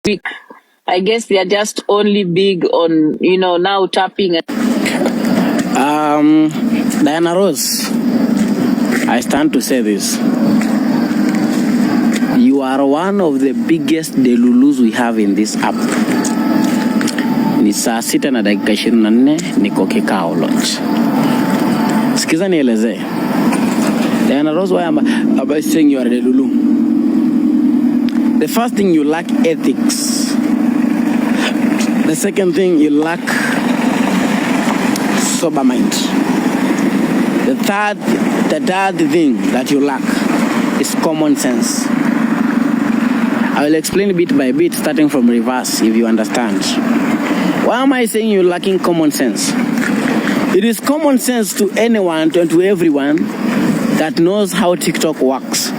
I guess they are just only big on, now tapping. Diana Rose, I stand to say this. You are one of the biggest delulus we have in this app. Ni saa 6 na dakika 24 niko kikao launch. Sikiza nieleze. Diana Rose, why am I saying you are a delulu? The first thing, you lack ethics. The second thing, you lack sober mind. The third thing that you lack is common sense. I will explain bit by bit, starting from reverse, if you understand. Why am I saying you're lacking common sense? It is common sense to anyone and to everyone that knows how TikTok works.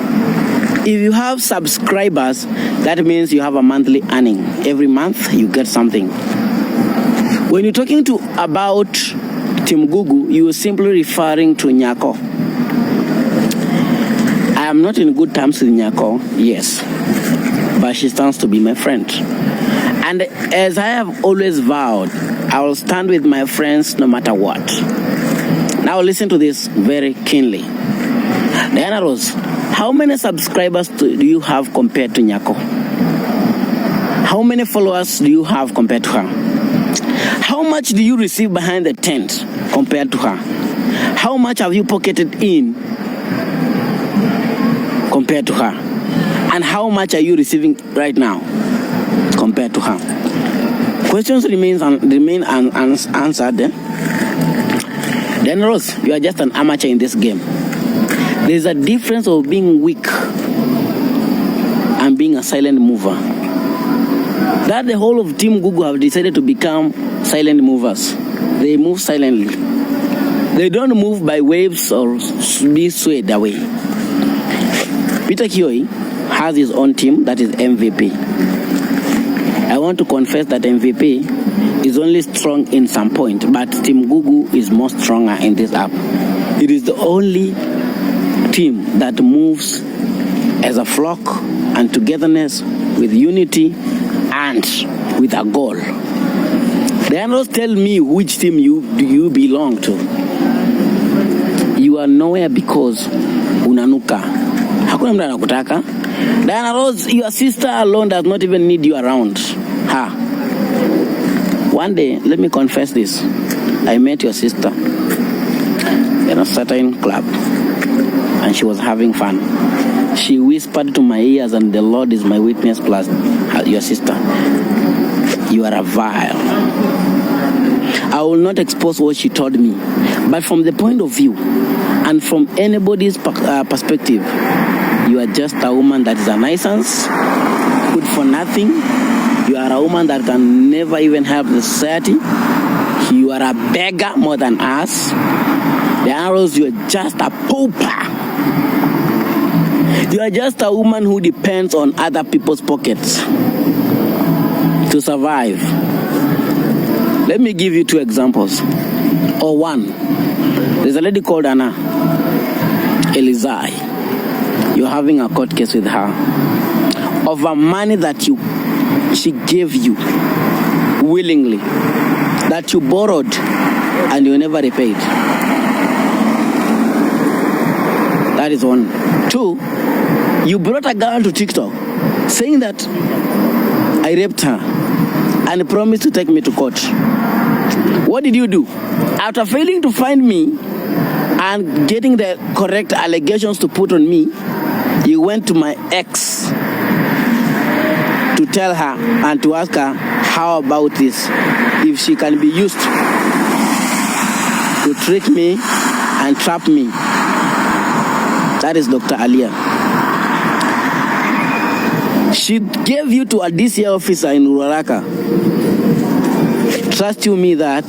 If you have subscribers, that means you have a monthly earning. Every month you get something. When you're talking about Team Gugu, you are simply referring to Nyako. I am not in good terms with Nyako, yes, but she stands to be my friend. And as I have always vowed, I will stand with my friends no matter what. Now listen to this very keenly. Diana Rose, how many subscribers do you have compared to Nyako? How many followers do you have compared to her? How much do you receive behind the tent compared to her? How much have you pocketed in compared to her? And how much are you receiving right now compared to her? Questions remain unanswered. Then Rose, you are just an amateur in this game. There is a difference of being weak and being a silent mover. That the whole of Team Gugu have decided to become silent movers. They move silently. They don't move by waves or be swayed away. Peter Kioi has his own team, that is MVP. I want to confess that MVP is only strong in some point, but Team Gugu is more stronger in this app. It is the only team that moves as a flock and togetherness with unity and with a goal. They are not tell me which team you belong to. You are nowhere because unanuka. Hakuna mtu anakutaka. Diana Rose, your sister alone does not even need you around. One day, let me confess this. I met your sister in a certain club, and she was having fun. She whispered to my ears, and the Lord is my witness plus your sister. You are a vile. I will not expose what she told me, but from the point of view and from anybody's perspective, you are just a woman that is a nuisance, good for nothing. You are a woman that can never even help the society. You are a beggar more than us. The arrows, you are just a pauper. You are just a woman who depends on other people's pockets to survive. Let me give you 2 examples. Or one. There's a lady called Anna Elizai. You're having a court case with her over money that she gave you willingly, that you borrowed and you never repaid. That is one. 2, you brought a girl to TikTok saying that I raped her and promised to take me to court. What did you do? After failing to find me and getting the correct allegations to put on me, you went to my ex to tell her and to ask her how about this, if she can be used to trick me and trap me. That is Dr. Alia. She gave you to a DCI officer in Uraraka. Trust you me that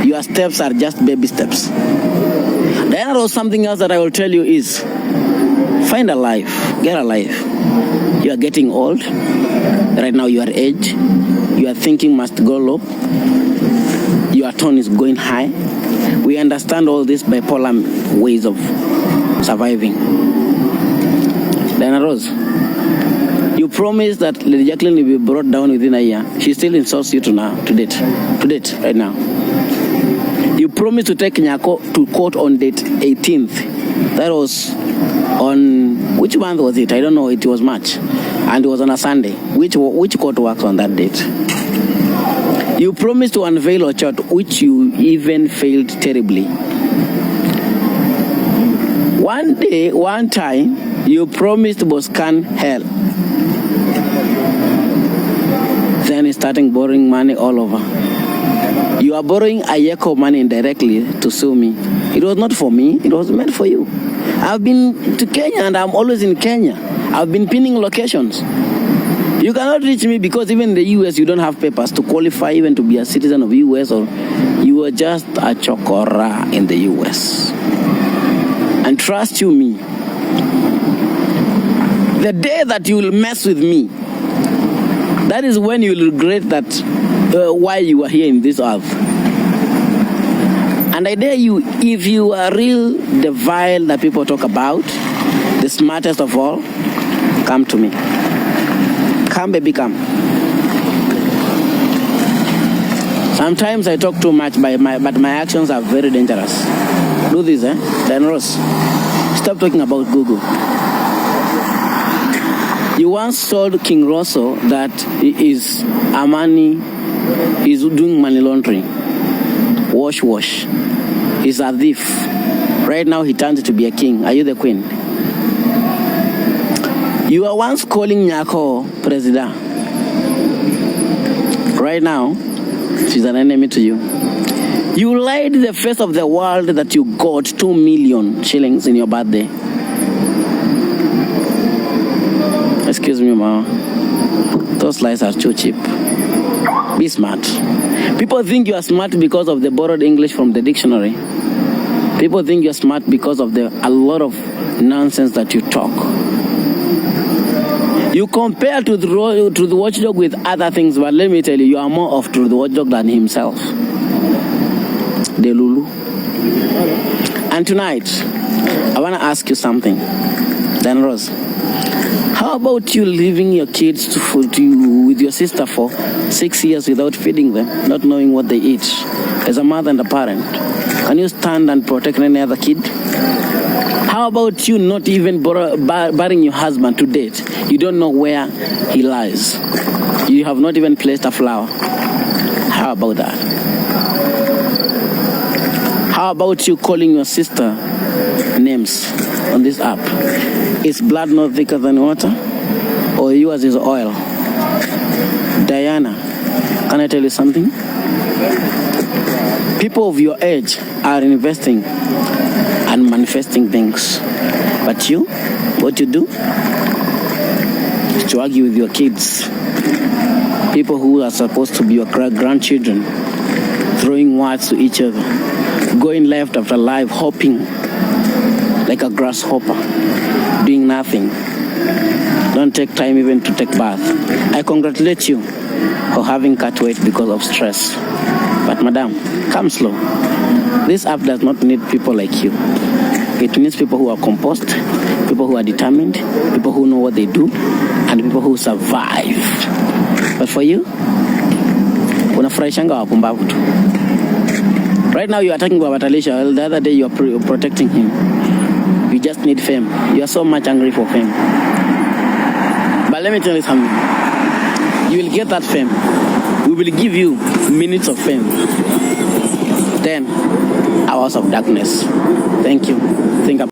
your steps are just baby steps. Then there was something else that I will tell you is, find a life, get a life. You are getting old. Right now you are age. Your thinking must go low. Your tone is going high. We understand all these bipolar ways of surviving. Diana Rose, you promised that Lady Jacqueline will be brought down within a year. She still insults you to date, right now. You promised to take Nyako to court on date 18th. That was on, which month was it? I don't know, it was March. And it was on a Sunday. Which court works on that date? You promised to unveil Ochot, which you even failed terribly. One time, you promised Boscan hell. Then you're starting borrowing money all over. You are borrowing Ayeko money indirectly to sue me. It was not for me, it was meant for you. I've been to Kenya and I'm always in Kenya. I've been pinning locations. You cannot reach me because even in the US you don't have papers to qualify even to be a citizen of US, or you are just a chokora in the US. And trust you me, the day that you will mess with me, that is when you will regret that why you are here in this earth. And I dare you, if you are real, the vile that people talk about, the smartest of all, come to me. Come, baby, come. Sometimes I talk too much, but my actions are very dangerous. Do this, Dan Ross. Stop talking about Google. You once told King Rosso that he is doing money laundering. Wash. He's a thief. Right now he turns to be a king. Are you the queen? You were once calling Nyako president. Right now, she's an enemy to you. You lied in the face of the world that you got 2 million shillings in your birthday. Excuse me, ma. Those lies are too cheap. Be smart. People think you are smart because of the borrowed English from the dictionary. People think you're smart because of a lot of nonsense that you talk. You compare to the watchdog with other things, but let me tell you are more of to the watchdog than himself. The Lulu. And tonight, I want to ask you something. Dan Rose, how about you leaving your kids with your sister for 6 years without feeding them, not knowing what they eat? As a mother and a parent, can you stand and protect any other kid? How about you not even burying your husband to date? You don't know where he lies. You have not even placed a flower. How about that? How about you calling your sister names on this app? Is blood not thicker than water? Or yours is oil? Diana, can I tell you something? People of your age are investing and manifesting things. But you, what you do is to argue with your kids. People who are supposed to be your grandchildren, throwing words to each other, going left after life, hopping like a grasshopper, doing nothing. Don't take time even to take bath. I congratulate you for having cut weight because of stress. But madam, come slow. This app does not need people like you. It needs people who are composed, people who are determined, people who know what they do, and people who survive. But for you, unafurahishanga wapumbavu tu. Right now you are talking about Talisha. The other day you are protecting him. You just need fame. You are so much hungry for fame. But let me tell you something. You will get that fame. We will give you minutes of fame. 10 hours of darkness. Thank you. Think about